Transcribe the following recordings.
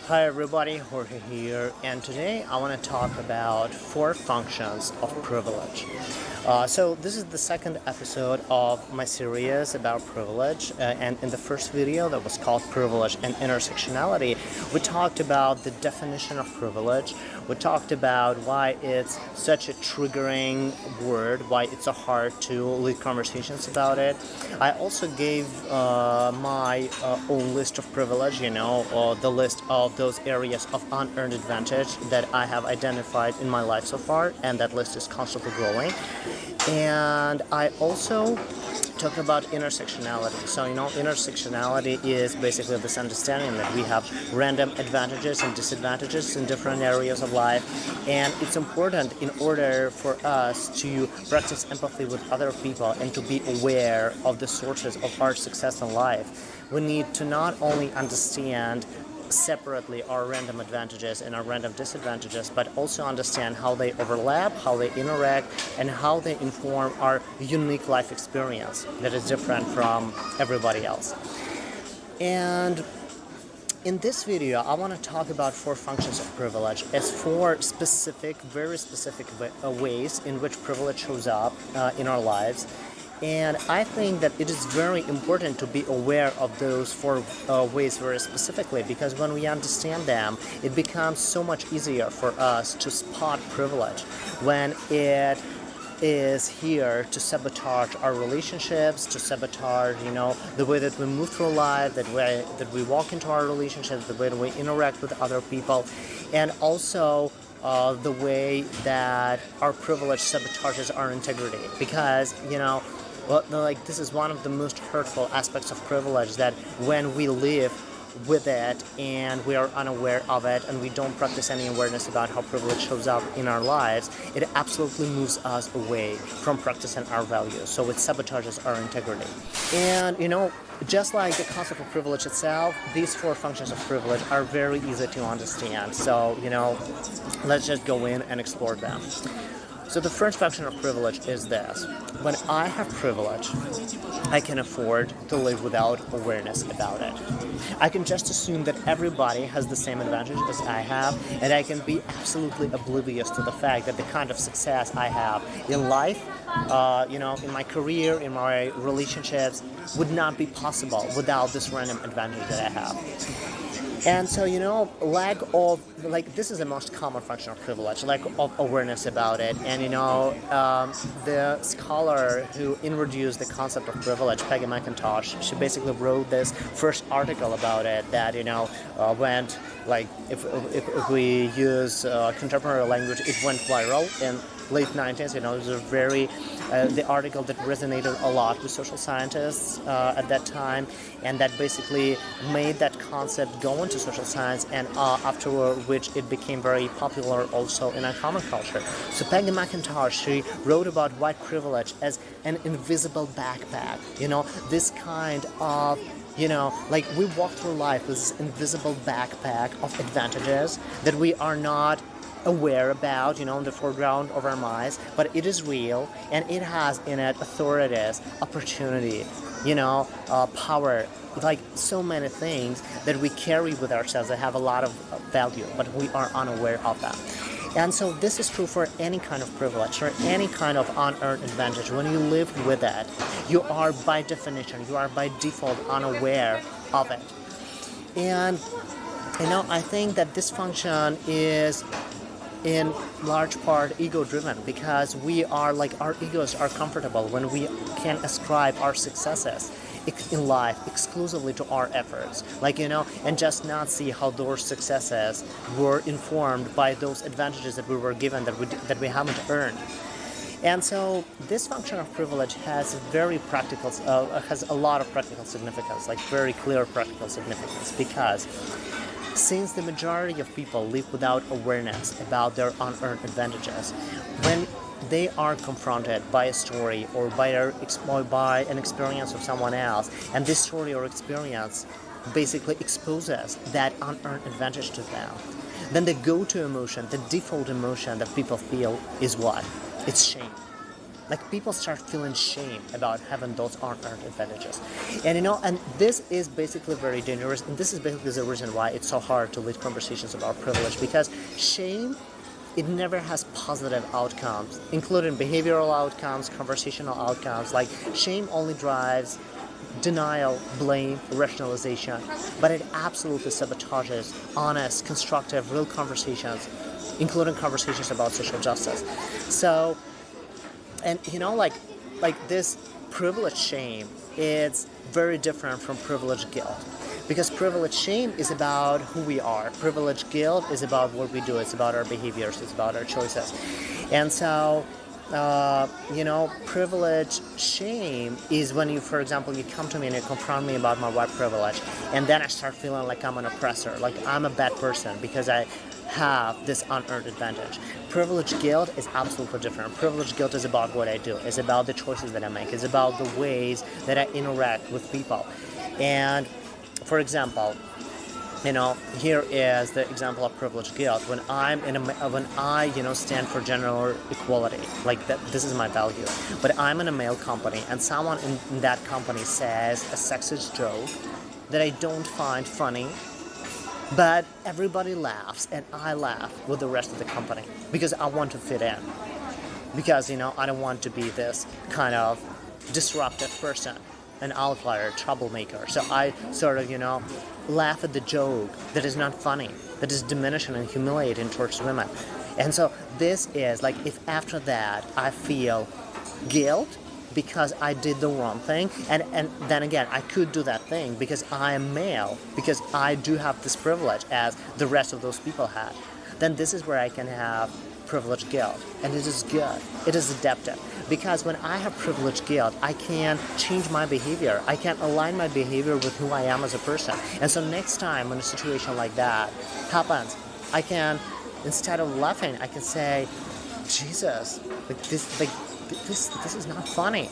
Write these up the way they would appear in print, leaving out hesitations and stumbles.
Hi everybody, Jorge here, and today I want to talk about 4 functions of privilege. So this is the second episode of my series about privilege, and in the first video that was called Privilege and Intersectionality, we talked about the definition of privilege. We talked about why it's such a triggering word, why it's so hard to lead conversations about it. I also gave my own list of privilege, the list of those areas of unearned advantage that I have identified in my life so far, and that list is constantly growing. And I also talk about intersectionality. So, intersectionality is basically this understanding that we have random advantages and disadvantages in different areas of life, and it's important in order for us to practice empathy with other people and to be aware of the sources of our success in life. We need to not only understand separately our random advantages and our random disadvantages, but also understand how they overlap, how they interact, and how they inform our unique life experience that is different from everybody else. And in this video, I want to talk about 4 functions of privilege as 4 specific, very specific ways in which privilege shows up in our lives. And I think that it is very important to be aware of those 4 ways very specifically, because when we understand them, it becomes so much easier for us to spot privilege when it is here to sabotage our relationships, to sabotage, the way that we move through life, that we walk into our relationships, the way that we interact with other people, and also the way that our privilege sabotages our integrity. Because, this is one of the most hurtful aspects of privilege, that when we live with it and we are unaware of it and we don't practice any awareness about how privilege shows up in our lives, it absolutely moves us away from practicing our values. So it sabotages our integrity. And, just like the concept of privilege itself, these 4 functions of privilege are very easy to understand. So, let's just go in and explore them. So the first function of privilege is this. When I have privilege, I can afford to live without awareness about it. I can just assume that everybody has the same advantage as I have, and I can be absolutely oblivious to the fact that the kind of success I have in life, in my career, in my relationships, would not be possible without this random advantage that I have. And so, lack of, this is the most common function of privilege, lack of awareness about it. And, the scholar who introduced the concept of privilege, Peggy McIntosh, she basically wrote this first article about it that, went, if we use contemporary language, it went viral in late 90s. It was a very, the article that resonated a lot with social scientists at that time, and that basically made that concept go into social science, and after which it became very popular also in our common culture. So Peggy McIntosh, she wrote about white privilege as an invisible backpack, this kind of we walk through life with this invisible backpack of advantages that we are not aware about, in the foreground of our minds, but it is real, and it has in it authorities, opportunity, power, so many things that we carry with ourselves that have a lot of value, but we are unaware of them. And so this is true for any kind of privilege, or any kind of unearned advantage. When you live with it, you are by definition, you are by default unaware of it. And, I think that this function is in large part ego-driven, because we are our egos are comfortable when we can ascribe our successes in life exclusively to our efforts, and just not see how those successes were informed by those advantages that we were given that we haven't earned. And so this function of privilege has has a lot of practical significance, very clear practical significance, because since the majority of people live without awareness about their unearned advantages, when they are confronted by a story or by an experience of someone else, and this story or experience basically exposes that unearned advantage to them, then the go-to emotion, the default emotion that people feel is what? It's shame. Like people start feeling shame about having those unearned advantages. And this is basically very dangerous, and this is basically the reason why it's so hard to lead conversations about privilege, because shame, it never has positive outcomes, including behavioral outcomes, conversational outcomes. Like shame only drives denial, blame, rationalization, but it absolutely sabotages honest, constructive, real conversations, including conversations about social justice. So, and like this privilege shame, it's very different from privilege guilt. Because privilege shame is about who we are. Privilege guilt is about what we do. It's about our behaviors. It's about our choices. And so, privilege shame is when you, for example, you come to me and you confront me about my white privilege, and then I start feeling like I'm an oppressor, like I'm a bad person because I have this unearned advantage. Privilege guilt is absolutely different. Privilege guilt is about what I do. It's about the choices that I make. It's about the ways that I interact with people. And for example, here is the example of privilege guilt. When I stand for gender equality, like that, this is my value. But I'm in a male company, and someone in that company says a sexist joke that I don't find funny, but everybody laughs, and I laugh with the rest of the company because I want to fit in. Because I don't want to be this kind of disruptive person, an outlier, troublemaker. So I sort of, laugh at the joke that is not funny, that is diminishing and humiliating towards women. And so this is like, if after that I feel guilt because I did the wrong thing, and then again, I could do that thing because I am male, because I do have this privilege as the rest of those people had, then this is where I can have privilege guilt. And it is good. It is adaptive. Because when I have privilege guilt, I can change my behavior. I can align my behavior with who I am as a person. And so next time when a situation like that happens, I can, instead of laughing, I can say, Jesus, this is not funny.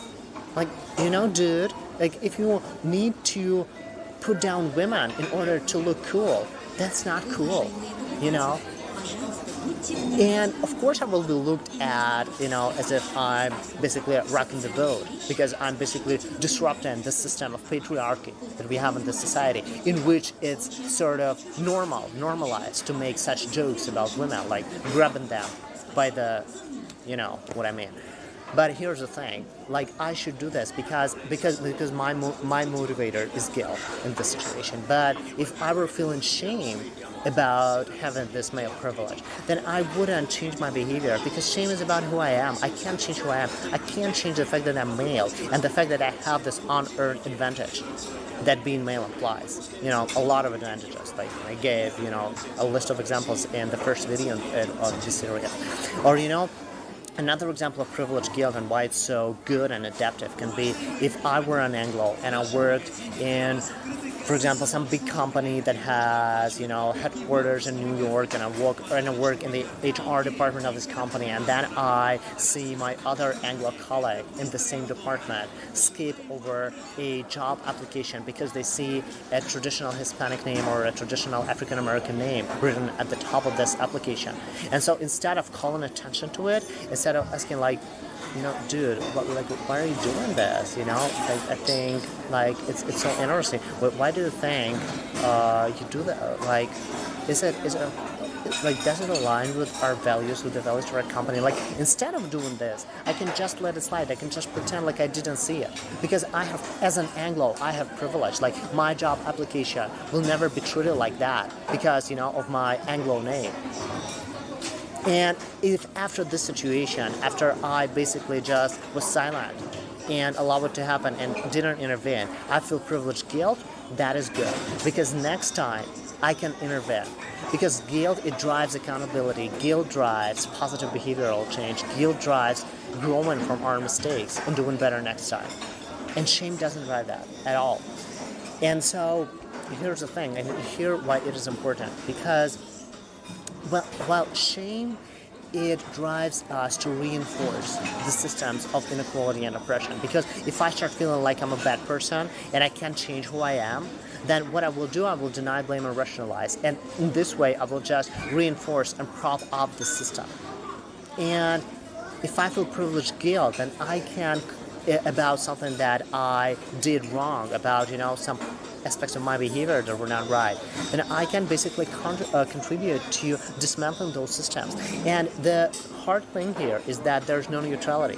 Dude, if you need to put down women in order to look cool, that's not cool, And of course I will be looked at, as if I'm basically rocking the boat, because I'm basically disrupting the system of patriarchy that we have in this society, in which it's sort of normalized to make such jokes about women, like grabbing them by the, what I mean. But here's the thing, I should do this because my motivator is guilt in this situation. But if I were feeling shame about having this male privilege, then I wouldn't change my behavior, because shame is about who I am. I can't change who I am. I can't change the fact that I'm male and the fact that I have this unearned advantage that being male implies. A lot of advantages. Like I gave, a list of examples in the first video of this series. Or, another example of privilege guilt and why it's so good and adaptive can be if I were an Anglo and I worked in, for example, some big company that has, headquarters in New York, and I work in the HR department of this company, and then I see my other Anglo colleague in the same department skip over a job application because they see a traditional Hispanic name or a traditional African American name written at the top of this application. And so instead of calling attention to it, instead of asking dude, why are you doing this? I think it's so interesting. Why do you think you do that? Is it does it align with our values, with the values of our company? Instead of doing this, I can just let it slide. I can just pretend like I didn't see it, because I have, as an Anglo, I have privilege. My job application will never be treated like that because of my Anglo name. And if after this situation, after I basically just was silent and allowed it to happen and didn't intervene, I feel privilege guilt, that is good. Because next time I can intervene. Because guilt, it drives accountability. Guilt drives positive behavioral change. Guilt drives growing from our mistakes and doing better next time. And shame doesn't drive that at all. And so here's the thing, and here why it is important. Because while shame, it drives us to reinforce the systems of inequality and oppression. Because if I start feeling like I'm a bad person and I can't change who I am, then what I will do, I will deny, blame, and rationalize. And in this way, I will just reinforce and prop up the system. And if I feel privileged guilt, then I can about something that I did wrong, about some aspects of my behavior that were not right, then I can basically contribute to dismantling those systems. And the hard thing here is that there's no neutrality.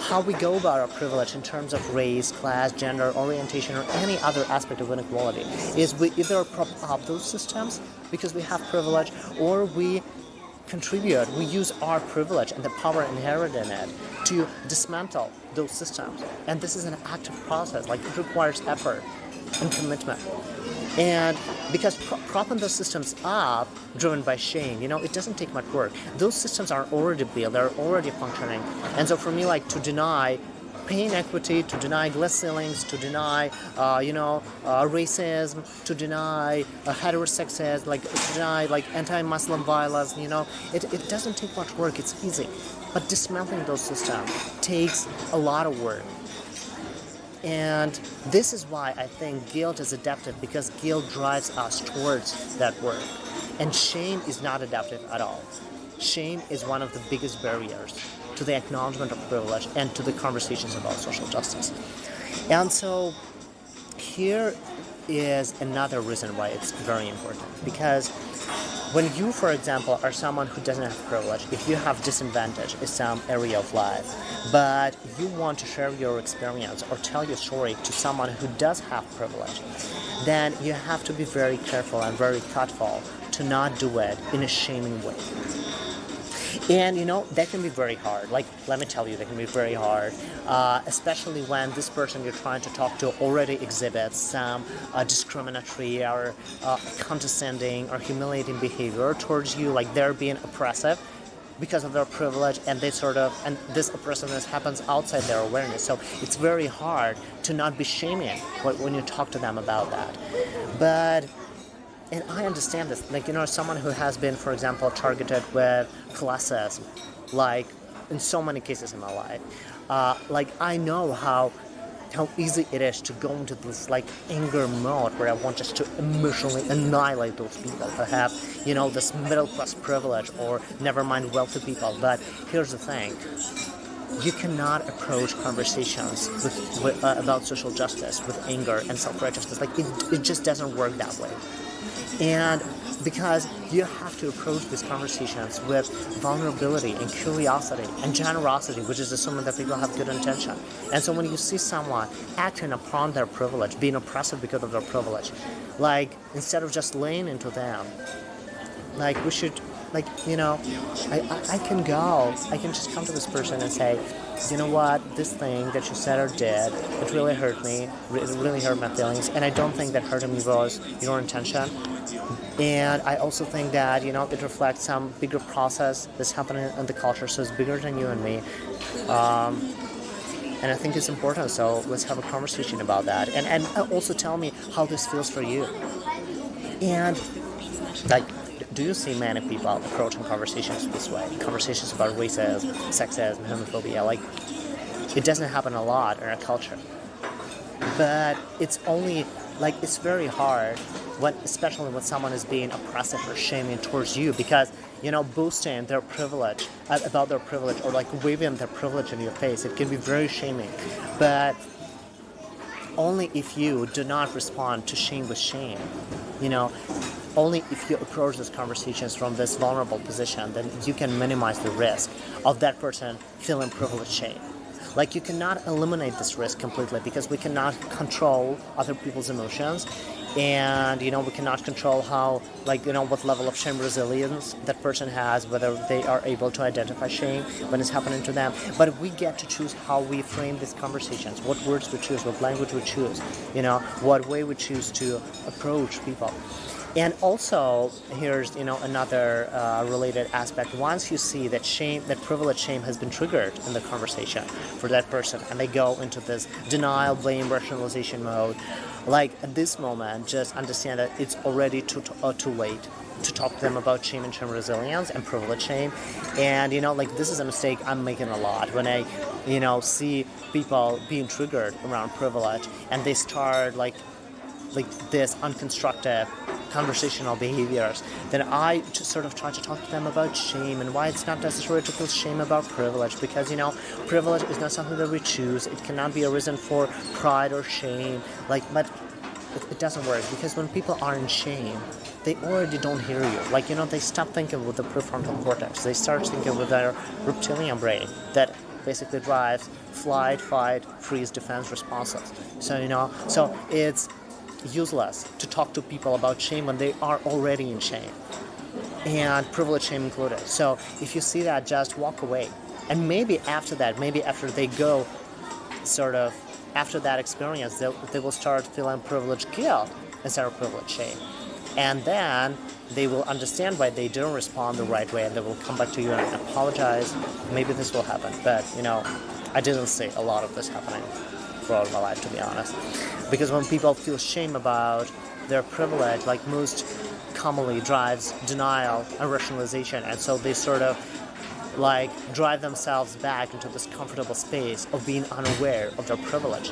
How we go about our privilege in terms of race, class, gender, orientation, or any other aspect of inequality is we either prop up those systems because we have privilege, or we use our privilege and the power inherent in it to dismantle those systems. And this is an active process, it requires effort and commitment. And because propping those systems up, driven by shame, it doesn't take much work. Those systems are already built, they're already functioning. And so for me, to deny pay inequity, to deny glass ceilings, to deny, racism, to deny heterosexism, to deny anti-Muslim violence, it doesn't take much work. It's easy. But dismantling those systems takes a lot of work. And this is why I think guilt is adaptive, because guilt drives us towards that work. And shame is not adaptive at all. Shame is one of the biggest barriers to the acknowledgement of privilege and to the conversations about social justice. And so here is another reason why it's very important. Because when you, for example, are someone who doesn't have privilege, if you have disadvantage in some area of life, but you want to share your experience or tell your story to someone who does have privilege, then you have to be very careful and very thoughtful to not do it in a shaming way. And that can be very hard. Let me tell you, that can be very hard, especially when this person you're trying to talk to already exhibits some discriminatory or condescending or humiliating behavior towards you, they're being oppressive because of their privilege, and and this oppressiveness happens outside their awareness. So it's very hard to not be shaming when you talk to them about that. And I understand this, someone who has been, for example, targeted with classism, in so many cases in my life, I know how easy it is to go into this, anger mode where I want just to emotionally annihilate those people who have, this middle-class privilege, or never mind wealthy people. But here's the thing. You cannot approach conversations about social justice with anger and self-righteousness. It just doesn't work that way. And because you have to approach these conversations with vulnerability and curiosity and generosity, which is assuming that people have good intention. And so when you see someone acting upon their privilege, being oppressive because of their privilege, instead of just laying into them, we should, I can just come to this person and say, you know what, this thing that you said or did, it really hurt me, it really hurt my feelings, and I don't think that hurting me was your intention. And I also think that, it reflects some bigger process that's happening in the culture, so it's bigger than you and me. And I think it's important, so let's have a conversation about that. And also tell me how this feels for you. And, do you see many people approaching conversations this way? Conversations about racism, sexism, homophobia, it doesn't happen a lot in our culture. But it's only, it's very hard, especially when someone is being oppressive or shaming towards you, because, boasting their privilege, about their privilege, or waving their privilege in your face, it can be very shaming. But only if you do not respond to shame with shame, only if you approach these conversations from this vulnerable position, then you can minimize the risk of that person feeling privileged shame. You cannot eliminate this risk completely, because we cannot control other people's emotions, and we cannot control how, what level of shame resilience that person has, whether they are able to identify shame when it's happening to them. But we get to choose how we frame these conversations, what words we choose, what language we choose, what way we choose to approach people. And also, here's another related aspect. Once you see that privilege shame has been triggered in the conversation for that person, and they go into this denial, blame, rationalization mode, at this moment, just understand that it's already too late to talk to them about shame and shame resilience and privilege shame. And this is a mistake I'm making a lot when I see people being triggered around privilege, and they start this unconstructive conversational behaviors, then I just sort of try to talk to them about shame and why it's not necessary to feel shame about privilege, because privilege is not something that we choose. It cannot be a reason for pride or shame. But it doesn't work, because when people are in shame, they already don't hear you. They stop thinking with the prefrontal cortex. They start thinking with their reptilian brain that basically drives flight, fight, freeze, defense responses. So it's useless to talk to people about shame when they are already in shame, and privilege shame included. So if you see that, just walk away. And maybe after they go after that experience, they will start feeling privilege guilt instead of privilege shame. And then they will understand why they didn't respond the right way, and they will come back to you and apologize. Maybe this will happen, but I didn't see a lot of this happening throughout my life, to be honest. Because when people feel shame about their privilege, most commonly drives denial and rationalization, and so they sort of drive themselves back into this comfortable space of being unaware of their privilege,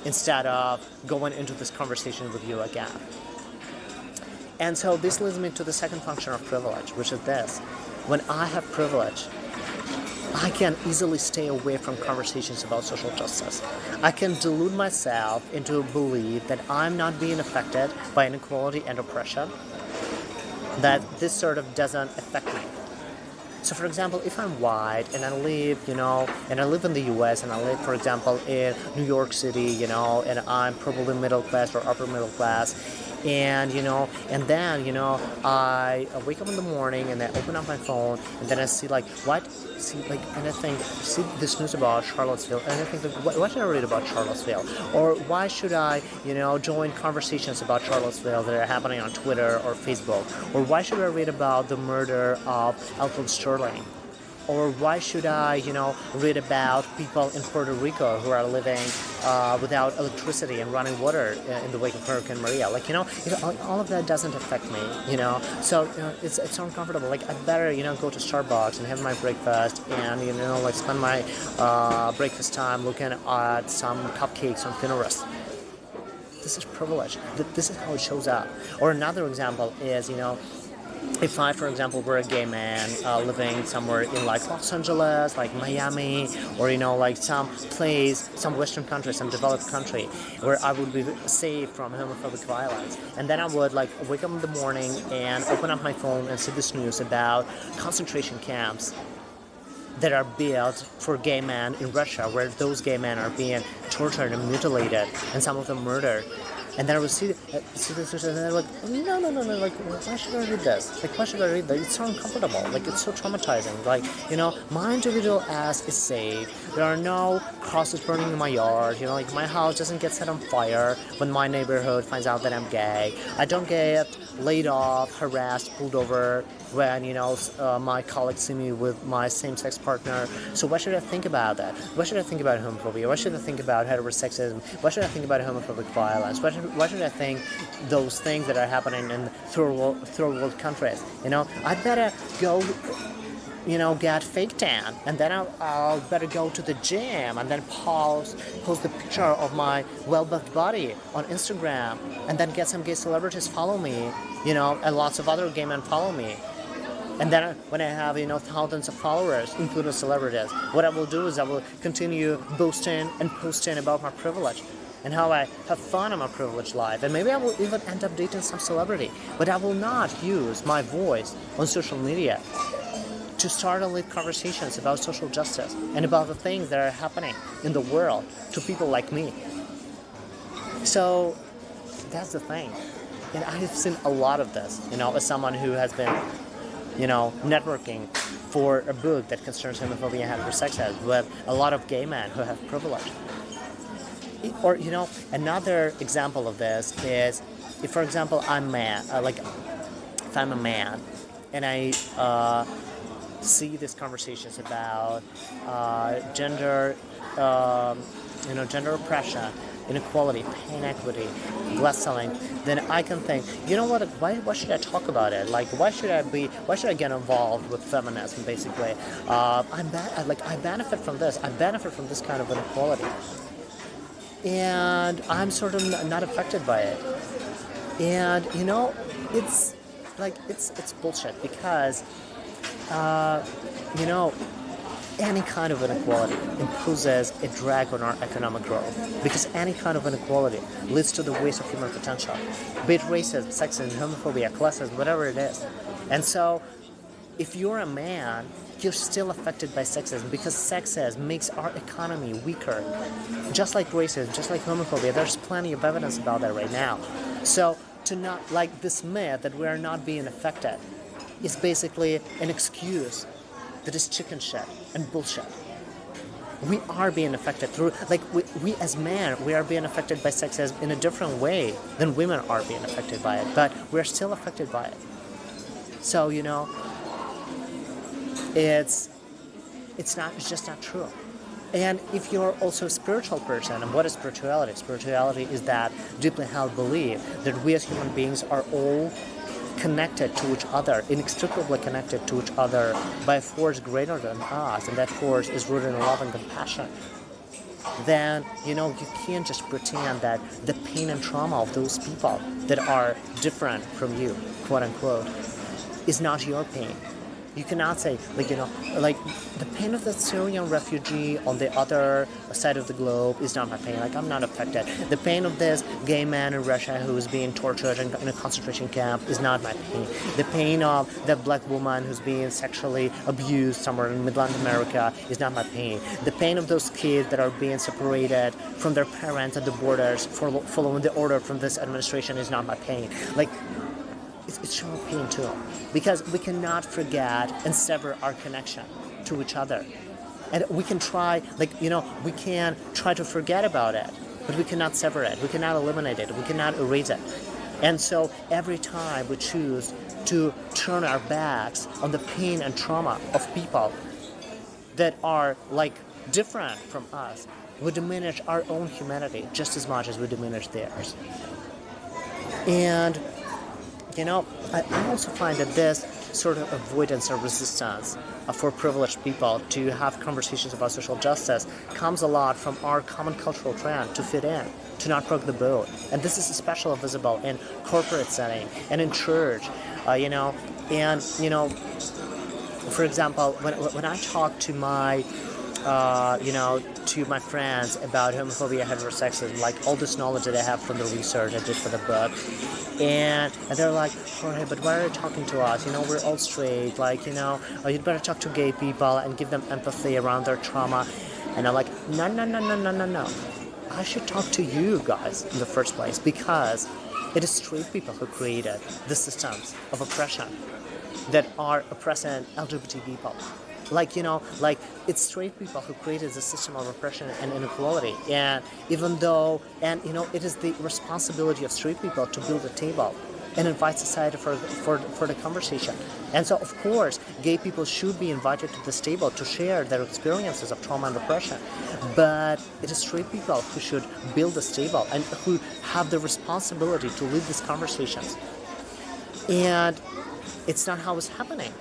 instead of going into this conversation with you again. And so this leads me to the second function of privilege, which is this. When I have privilege, I can easily stay away from conversations about social justice. I can delude myself into a belief that I'm not being affected by inequality and oppression, that this sort of doesn't affect me. So, for example, if I'm white and I live, in the U.S. and I live, for example, in New York City, and I'm probably middle class or upper middle class, and then I wake up in the morning and I open up my phone and then I see and I see this news about Charlottesville, and I think what should I read about Charlottesville, or why should I join conversations about Charlottesville that are happening on Twitter or Facebook, or why should I read about the murder of Alton Sterling, or why should I read about people in Puerto Rico who are living without electricity and running water in the wake of Hurricane Maria. All of that doesn't affect me, So it's uncomfortable. I better go to Starbucks and have my breakfast and spend my breakfast time looking at some cupcakes on Pinterest. This is privilege. This is how it shows up. Or another example is if I, for example, were a gay man living somewhere in Los Angeles, Miami, or some place, some Western country, some developed country, where I would be safe from homophobic violence, and then I would wake up in the morning and open up my phone and see this news about concentration camps that are built for gay men in Russia, where those gay men are being tortured and mutilated, and some of them murdered. And then I would see this, and they're no, why should I read this? Why should I read that? It's so uncomfortable. It's so traumatizing. My individual ass is safe. There are no crosses burning in my yard. My house doesn't get set on fire when my neighborhood finds out that I'm gay. I don't get laid off, harassed, pulled over when, my colleagues see me with my same-sex partner. So why should I think about that? Why should I think about homophobia? Why should I think about heterosexism? Why should I think about homophobic violence? Why should I think those things that are happening in third world countries? I'd better go, get fake tan, and then I'll better go to the gym and then post the picture of my well-buffed body on Instagram, and then get some gay celebrities follow me, and lots of other gay men follow me. And then when I have, thousands of followers, including celebrities, what I will do is I will continue boasting and posting about my privilege and how I have fun in my privileged life. And maybe I will even end up dating some celebrity. But I will not use my voice on social media to start and lead conversations about social justice and about the things that are happening in the world to people like me. So that's the thing. And I have seen a lot of this, as someone who has been networking for a book that concerns homophobia and heterosexism with a lot of gay men who have privilege. Or, another example of this is if, for example, I'm a man, if I'm a man and I see these conversations about gender oppression, inequality, pay inequity, glass selling, then I can think, why should I talk about it? Why should I get involved with feminism, basically? I benefit from this. I benefit from this kind of inequality. And I'm sort of not affected by it. And, it's like it's bullshit because you know, any kind of inequality imposes a drag on our economic growth because any kind of inequality leads to the waste of human potential, be it racism, sexism, homophobia, classism, whatever it is. And so if you're a man, you're still affected by sexism because sexism makes our economy weaker. Just like racism, just like homophobia, there's plenty of evidence about that right now. So to not, like, this myth that we are not being affected is basically an excuse that is chicken shit and bullshit. We are being affected through, like, we as men, we are being affected by sexism in a different way than women are being affected by it, but we're still affected by it. So, you know, it's just not true. And if you're also a spiritual person, and what is spirituality? Spirituality is that deeply held belief that we as human beings are all connected to each other, inextricably connected to each other by a force greater than us, and that force is rooted in love and compassion, then, you know, you can't just pretend that the pain and trauma of those people that are different from you, quote unquote, is not your pain. You cannot say, like, you know, like, the pain of the Syrian refugee on the other side of the globe is not my pain. Like, I'm not affected. The pain of this gay man in Russia who is being tortured in a concentration camp is not my pain. The pain of that black woman who's being sexually abused somewhere in Midland America is not my pain. The pain of those kids that are being separated from their parents at the borders following the order from this administration is not my pain. Like, it's your pain too, because we cannot forget and sever our connection to each other. And we can try, like, you know, we can try to forget about it, but we cannot sever it, we cannot eliminate it, we cannot erase it. And so every time we choose to turn our backs on the pain and trauma of people that are, like, different from us, we diminish our own humanity just as much as we diminish theirs. And you know, I also find that this sort of avoidance or resistance for privileged people to have conversations about social justice comes a lot from our common cultural trend to fit in, to not rock the boat. And this is especially visible in corporate setting and in church, you know. And, you know, for example, when I talk to my you know, to my friends about homophobia, heterosexism, like all this knowledge that I have from the research I did for the book, and they're like, Jorge, but why are you talking to us? You know, we're all straight, like, you know, you'd better talk to gay people and give them empathy around their trauma. And I'm like, no. I should talk to you guys in the first place, because it is straight people who created the systems of oppression that are oppressing LGBT people. Like, you know, like, it's straight people who created the system of oppression and inequality. And even though, and, you know, it is the responsibility of straight people to build a table and invite society for the conversation. And so, of course, gay people should be invited to this table to share their experiences of trauma and oppression. But it is straight people who should build this table and who have the responsibility to lead these conversations. And it's not how it's happening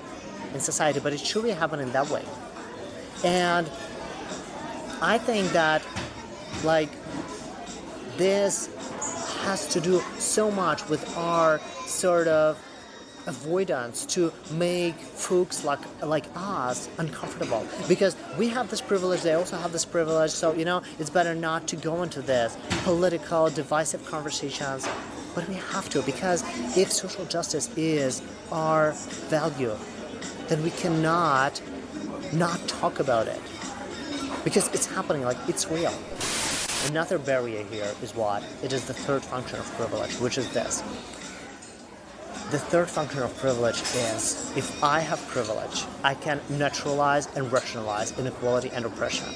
in society, but it should be happening that way. And I think that, like, this has to do so much with our sort of avoidance to make folks like us uncomfortable, because we have this privilege, they also have this privilege, so, you know, it's better not to go into this political divisive conversations, but we have to, because if social justice is our value, then we cannot not talk about it, because it's happening, like, it's real. Another barrier here is what? It is the third function of privilege, which is this. The third function of privilege is, if I have privilege, I can naturalize and rationalize inequality and oppression,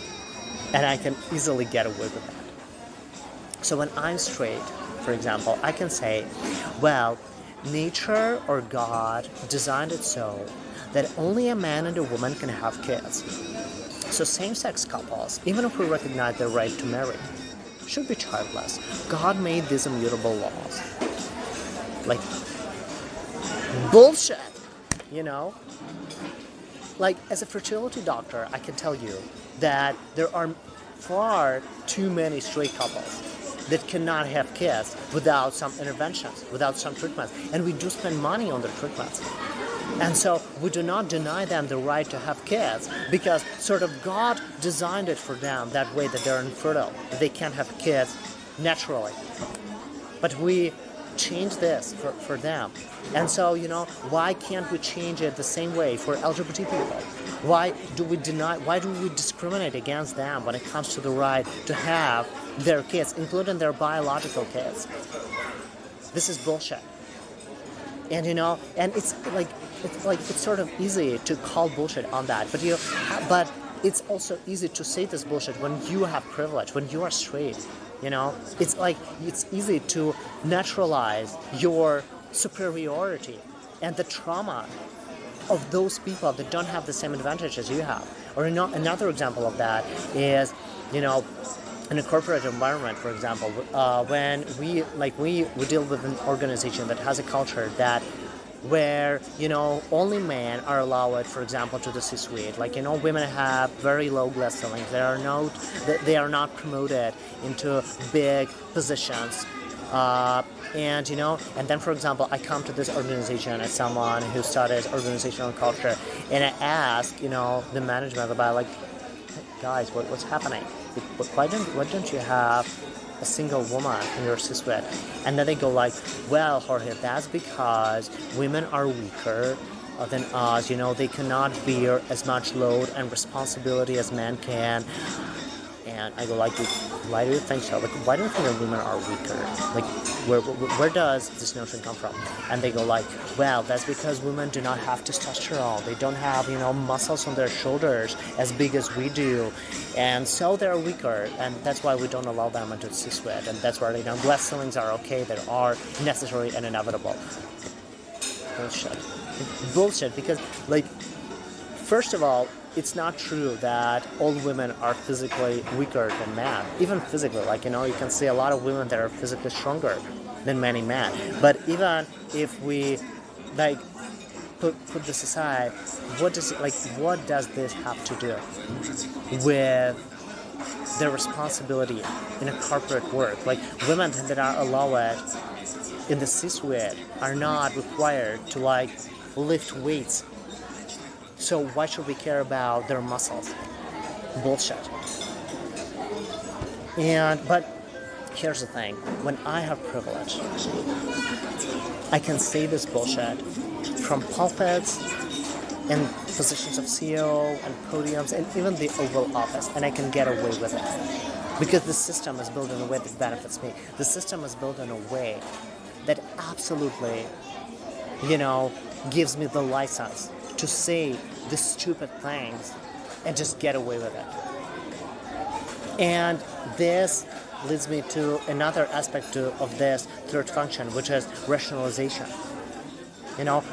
and I can easily get away with that. So when I'm straight, for example, I can say, well, nature or God designed it so that only a man and a woman can have kids. So same-sex couples, even if we recognize their right to marry, should be childless. God made these immutable laws. Like, bullshit, you know? Like, as a fertility doctor, I can tell you that there are far too many straight couples that cannot have kids without some interventions, without some treatments. And we do spend money on the treatments. And so we do not deny them the right to have kids because sort of God designed it for them that way, that they're infertile, that they can't have kids naturally. But we change this for them. And so, why can't we change it the same way for LGBT people? Why do we discriminate against them when it comes to the right to have their kids, including their biological kids? This is bullshit. And and it's sort of easy to call bullshit on that, but it's also easy to say this bullshit when you have privilege, when you are straight. It's easy to naturalize your superiority and the trauma of those people that don't have the same advantage as you have. Or another example of that is, in a corporate environment, for example, when we deal with an organization that has a culture where only men are allowed, for example, to the C-suite. Women have very low glass ceilings. They are not promoted into big positions. And then, for example, I come to this organization as someone who studies organizational culture, and I ask, the management about, guys, what's happening? Why don't you have a single woman in your C-suite? And then they go well, Jorge, that's because women are weaker than us. They cannot bear as much load and responsibility as men can. And I go why do you think so? Why do you think that women are weaker? Where does this notion come from? And they go well, that's because women do not have testosterone. They don't have, muscles on their shoulders as big as we do. And so they're weaker. And that's why we don't allow them into the C-suite. And that's why, glass ceilings are okay. They are necessary and inevitable. Bullshit. Because, first of all, it's not true that all women are physically weaker than men. Even physically, you can see a lot of women that are physically stronger than many men. But even if we, put this aside, what does this have to do with their responsibility in a corporate work? Women that are allowed in the C-suite are not required to, lift weights. So why should we care about their muscles? Bullshit. But here's the thing. When I have privilege, I can say this bullshit from pulpits and positions of CEO and podiums and even the Oval Office, and I can get away with it. Because the system is built in a way that benefits me. The system is built in a way that absolutely, gives me the license to say the stupid things and just get away with it. And this leads me to another aspect of this third function, which is rationalization.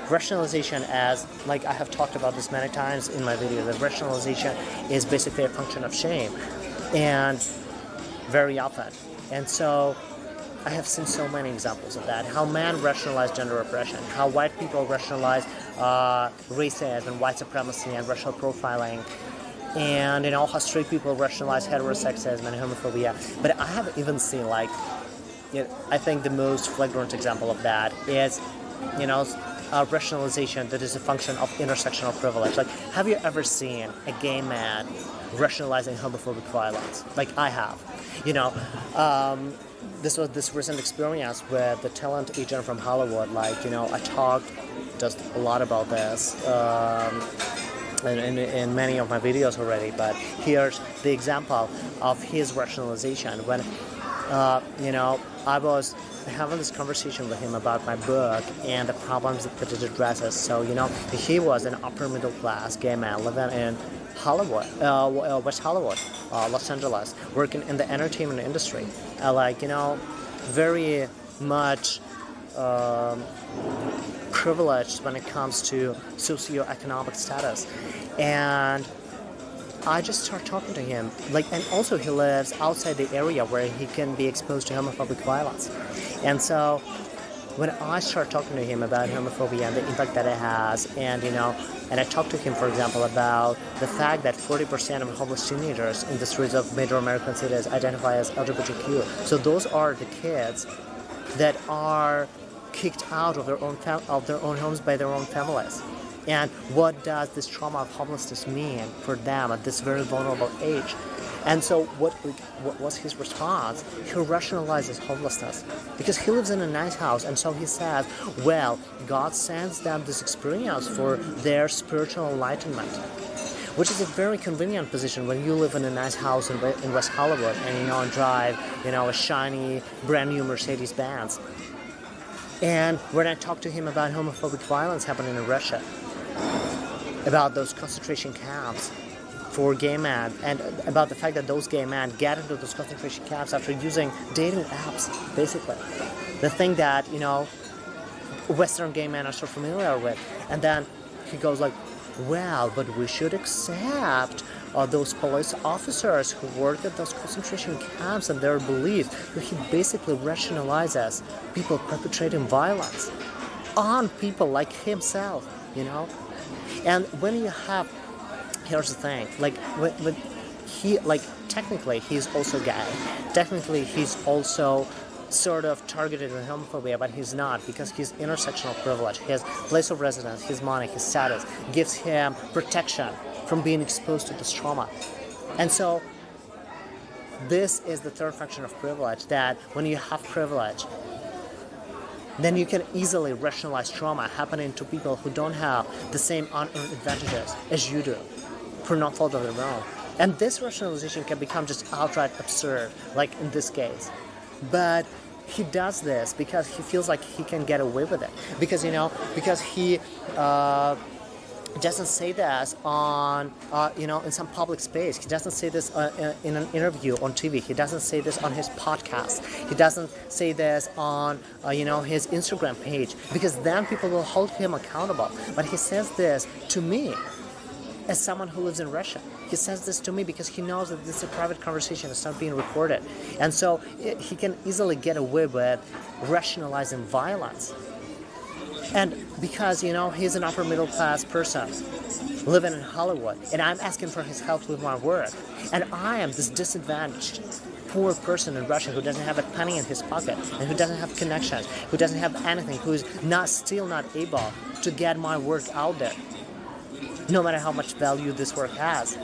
Rationalization, as I have talked about this many times in my video, that rationalization is basically a function of shame, and very often. And so I have seen so many examples of that. How men rationalize gender oppression, how white people rationalize racism, white supremacy, and racial profiling, and how straight people rationalize heterosexism and homophobia. But I have even seen I think the most flagrant example of that is a rationalization that is a function of intersectional privilege. Have you ever seen a gay man rationalizing homophobic violence? I have. This was this recent experience with the talent agent from Hollywood. I talked just a lot about this in many of my videos already, but here's the example of his rationalization. When, I was having this conversation with him about my book and the problems that it addresses. So, he was an upper middle class gay man living in Hollywood, West Hollywood, Los Angeles, working in the entertainment industry. Very much privileged when it comes to socioeconomic status. And I just start talking to him, and also he lives outside the area where he can be exposed to homophobic violence. And so when I start talking to him about homophobia and the impact that it has, and And I talked to him, for example, about the fact that 40% of homeless teenagers in the streets of major American cities identify as LGBTQ. So those are the kids that are kicked out of their own homes by their own families. And what does this trauma of homelessness mean for them at this very vulnerable age? And so what was his response? He rationalizes homelessness because he lives in a nice house, and so he says, well, God sends them this experience for their spiritual enlightenment, which is a very convenient position when you live in a nice house in West Hollywood and drive a shiny brand new Mercedes-Benz. And when I talked to him about homophobic violence happening in Russia, about those concentration camps for gay men, and about the fact that those gay men get into those concentration camps after using dating apps, basically. The thing that, Western gay men are so familiar with. And then he goes like, well, but we should accept those police officers who work at those concentration camps and their beliefs. But he basically rationalizes people perpetrating violence on people like himself, And when you have, here's the thing, when he, technically he's also gay. Technically he's also sort of targeted with homophobia, but he's not, because his intersectional privilege, his place of residence, his money, his status, gives him protection from being exposed to this trauma. And so this is the third function of privilege, that when you have privilege, then you can easily rationalize trauma happening to people who don't have the same unearned advantages as you do, for no fault of their own. And this rationalization can become just outright absurd, like in this case. But he does this because he feels like he can get away with it. Because he doesn't say this on, in some public space. He doesn't say this in an interview on TV. He doesn't say this on his podcast. He doesn't say this on, his Instagram page, because then people will hold him accountable. But he says this to me as someone who lives in Russia. He says this to me because he knows that this is a private conversation. It's not being recorded. And so he can easily get away with rationalizing violence. And because, he's an upper middle class person living in Hollywood, and I'm asking for his help with my work. And I am this disadvantaged, poor person in Russia who doesn't have a penny in his pocket, and who doesn't have connections, who doesn't have anything, who's still not able to get my work out there, no matter how much value this work has.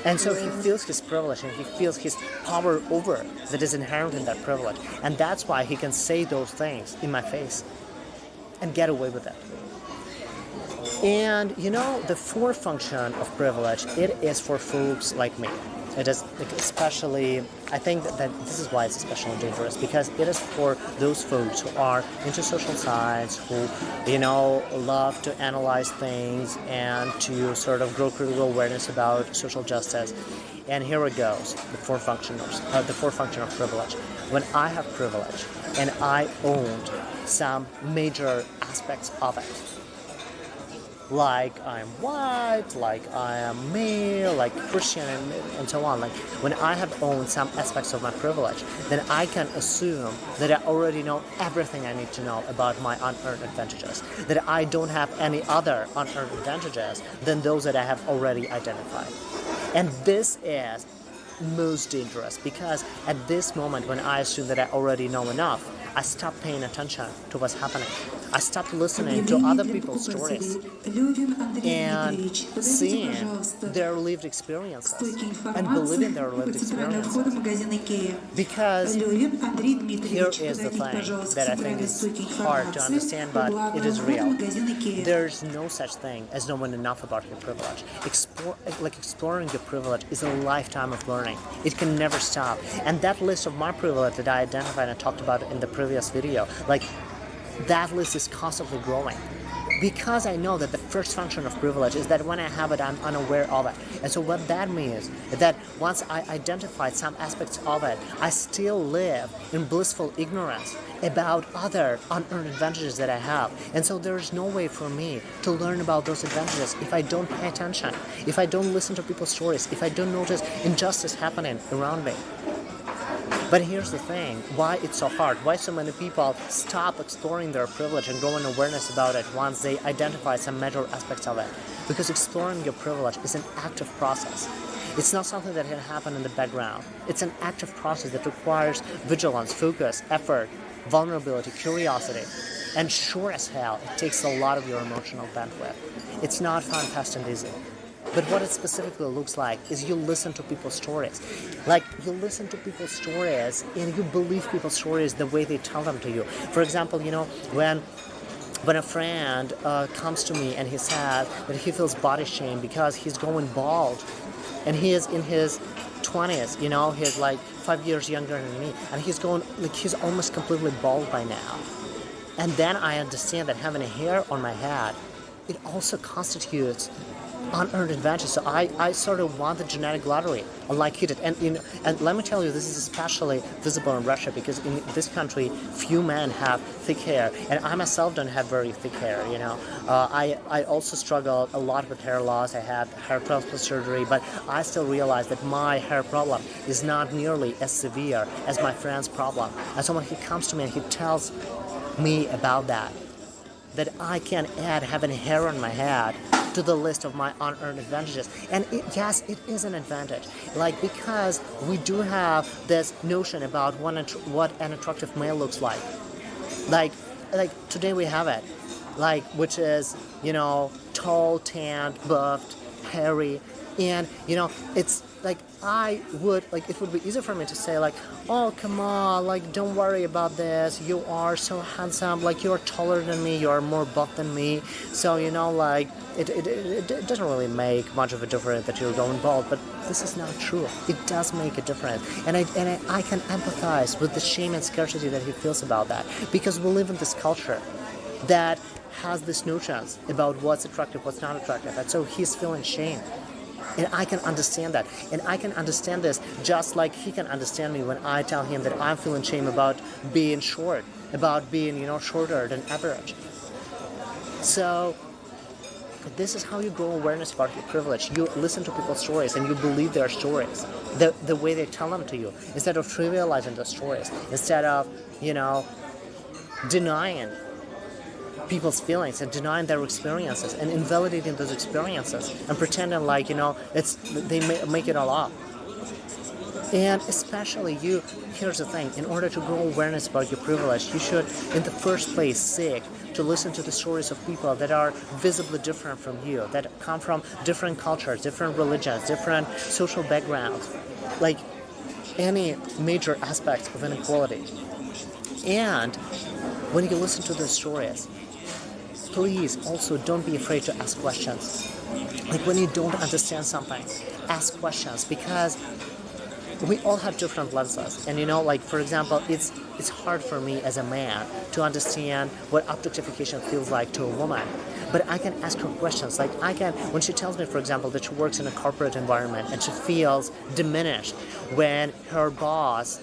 And so he feels his privilege, and he feels his power over that is inherent in that privilege. And that's why he can say those things in my face and get away with it. And the fourth function of privilege, it is for folks like me. It is especially, I think that this is why it's especially dangerous, because it is for those folks who are into social science, who, love to analyze things and to sort of grow critical awareness about social justice. And here it goes, the fourth function of privilege. When I have privilege and I owned some major aspects of it, like I'm white, like I am male, like Christian, and so on. Like when I have owned some aspects of my privilege, then I can assume that I already know everything I need to know about my unearned advantages, that I don't have any other unearned advantages than those that I have already identified. And this is most dangerous, because at this moment when I assume that I already know enough, I stop paying attention to what's happening. I stopped listening to other people's stories and seeing their lived experiences and believing their lived experiences. Because here is the thing that I think is hard to understand, but it is real. There's no such thing as knowing enough about your privilege. Exploring your privilege is a lifetime of learning. It can never stop. And that list of my privilege that I identified and talked about in the previous video, that list is constantly growing, because I know that the first function of privilege is that when I have it, I'm unaware of it. And so what that means is that once I identified some aspects of it, I still live in blissful ignorance about other unearned advantages that I have. And so there's no way for me to learn about those advantages if I don't pay attention, if I don't listen to people's stories, if I don't notice injustice happening around me. But here's the thing, why it's so hard, why so many people stop exploring their privilege and growing awareness about it once they identify some major aspects of it. Because exploring your privilege is an active process. It's not something that can happen in the background. It's an active process that requires vigilance, focus, effort, vulnerability, curiosity. And sure as hell, it takes a lot of your emotional bandwidth. It's not fun, fast, and easy. But what it specifically looks like is you listen to people's stories. Like, you listen to people's stories and you believe people's stories the way they tell them to you. For example, when a friend comes to me and he says that he feels body shame because he's going bald and he is in his 20s, he's like 5 years younger than me, and he's almost completely bald by now. And then I understand that having a hair on my head, it also constitutes unearned advantage. So I sort of won the genetic lottery, unlike he did. And let me tell you, this is especially visible in Russia because in this country, few men have thick hair, and I myself don't have very thick hair. I also struggled a lot with hair loss. I had hair transplant surgery, but I still realize that my hair problem is not nearly as severe as my friend's problem. And so when he comes to me and he tells me about that I can add having hair on my head to the list of my unearned advantages. And yes, it is an advantage. Because we do have this notion about what an attractive male looks like. Like today we have it. Which is, tall, tanned, buffed, hairy. And, it's it would be easy for me to say oh, come on, don't worry about this. You are so handsome. You're taller than me. You're more buff than me. So, it doesn't really make much of a difference that you're going bald. But this is not true. It does make a difference. And I can empathize with the shame and scarcity that he feels about that. Because we live in this culture that has these notions about what's attractive, what's not attractive. And so he's feeling shame. And I can understand that. And I can understand this just like he can understand me when I tell him that I'm feeling shame about being short, about being, shorter than average. So this is how you grow awareness about your privilege. You listen to people's stories and you believe their stories, the way they tell them to you, instead of trivializing the stories, instead of, denying people's feelings and denying their experiences and invalidating those experiences and pretending they make it all up. And especially here's the thing, in order to grow awareness about your privilege, you should in the first place seek to listen to the stories of people that are visibly different from you, that come from different cultures, different religions, different social backgrounds, any major aspects of inequality. And when you listen to those stories, please also don't be afraid to ask questions. When you don't understand something, ask questions, because we all have different lenses. And for example, it's hard for me as a man to understand what objectification feels like to a woman. But I can ask her questions. When she tells me, for example, that she works in a corporate environment and she feels diminished when her boss,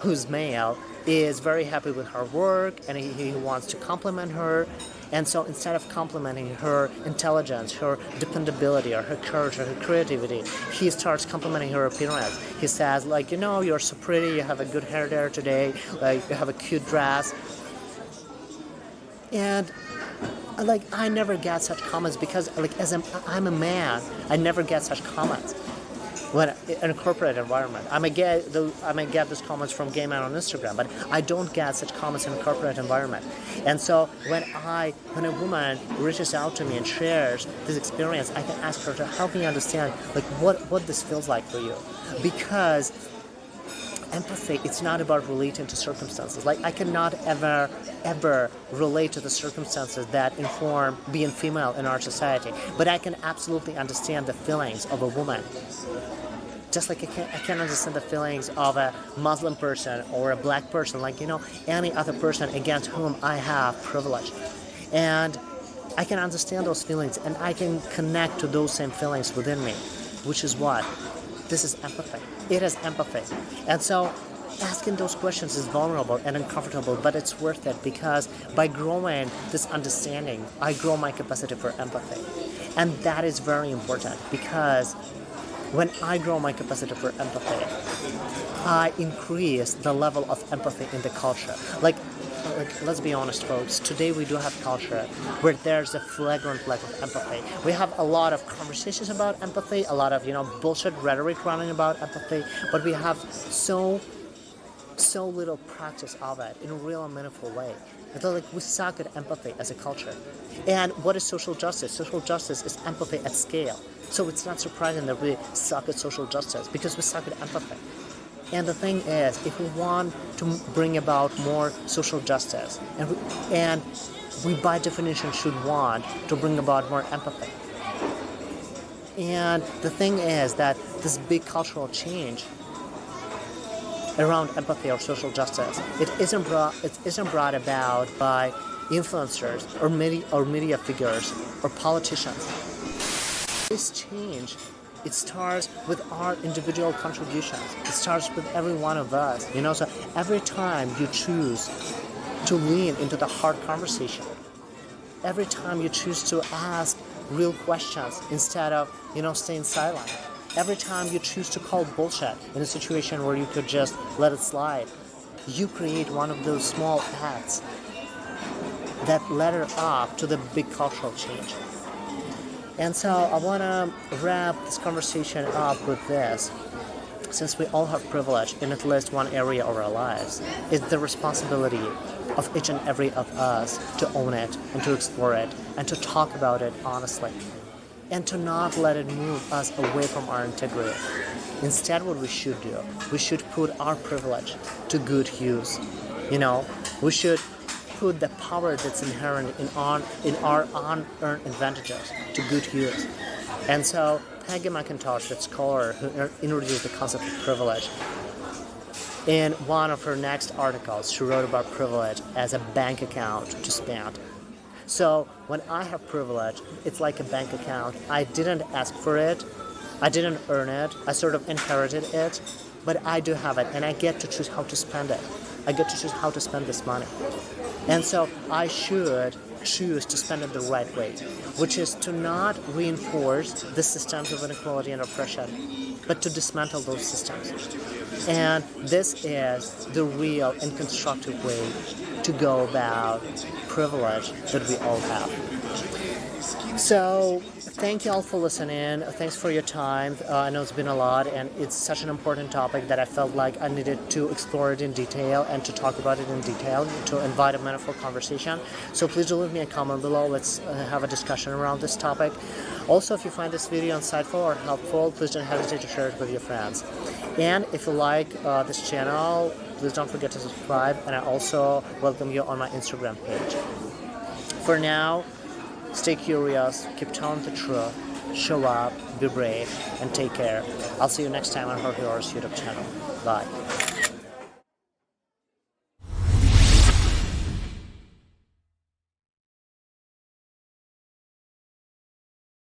who's male, is very happy with her work and he wants to compliment her. And so instead of complimenting her intelligence, her dependability, or her courage, or her creativity, he starts complimenting her appearance. He says, you're so pretty, you have a good hair there today, you have a cute dress. And I never get such comments because I'm a man, I never get such comments. When in a corporate environment, I may get those comments from gay men on Instagram, but I don't get such comments in a corporate environment. And so when a woman reaches out to me and shares this experience, I can ask her to help me understand what this feels like for you, because empathy, it's not about relating to circumstances. I cannot ever relate to the circumstances that inform being female in our society, but I can absolutely understand the feelings of a woman. Just like I can understand the feelings of a Muslim person or a black person, any other person against whom I have privilege. And I can understand those feelings and I can connect to those same feelings within me, which is what? This is empathy. It is empathy. And so asking those questions is vulnerable and uncomfortable, but it's worth it, because by growing this understanding, I grow my capacity for empathy. And that is very important, because When I grow my capacity for empathy, I increase the level of empathy in the culture. Like, let's be honest, folks. Today we do have culture where there's a flagrant lack of empathy. We have a lot of conversations about empathy, a lot of bullshit rhetoric running about empathy, but we have so little practice of it in a real and meaningful way. It's like we suck at empathy as a culture. And what is social justice? Social justice is empathy at scale. So it's not surprising that we suck at social justice because we suck at empathy. And the thing is, if we want to bring about more social justice, and we by definition should want to bring about more empathy. And the thing is that this big cultural change around empathy or social justice, it isn't brought about by influencers or media figures or politicians. This change, it starts with our individual contributions. It starts with every one of us. So every time you choose to lean into the hard conversation, every time you choose to ask real questions instead of staying silent, every time you choose to call bullshit in a situation where you could just let it slide, you create one of those small acts that ladder up to the big cultural change. And so I want to wrap this conversation up with this. Since we all have privilege in at least one area of our lives, it's the responsibility of each and every of us to own it and to explore it and to talk about it honestly and to not let it move us away from our integrity. Instead, what we should do, we should put our privilege to good use. We should put the power that's inherent in our unearned advantages to good use. And so Peggy McIntosh, that scholar who introduced the concept of privilege, in one of her next articles, she wrote about privilege as a bank account to spend. So when I have privilege, it's like a bank account. I didn't ask for it. I didn't earn it. I sort of inherited it. But I do have it, and I get to choose how to spend it. I get to choose how to spend this money. And so I should choose to spend it the right way, which is to not reinforce the systems of inequality and oppression, but to dismantle those systems. And this is the real and constructive way to go about privilege that we all have. So thank you all for listening. Thanks for your time. I know it's been a lot, and it's such an important topic that I felt like I needed to explore it in detail and to talk about it in detail, to invite a meaningful conversation. So please do leave me a comment below. Let's have a discussion around this topic. Also, if you find this video insightful or helpful, please don't hesitate to share it with your friends. And if you like this channel, please don't forget to subscribe, and I also welcome you on my Instagram page. For now, stay curious, keep telling the truth, show up, be brave, and take care. I'll see you next time on Her Heroes YouTube channel. Bye.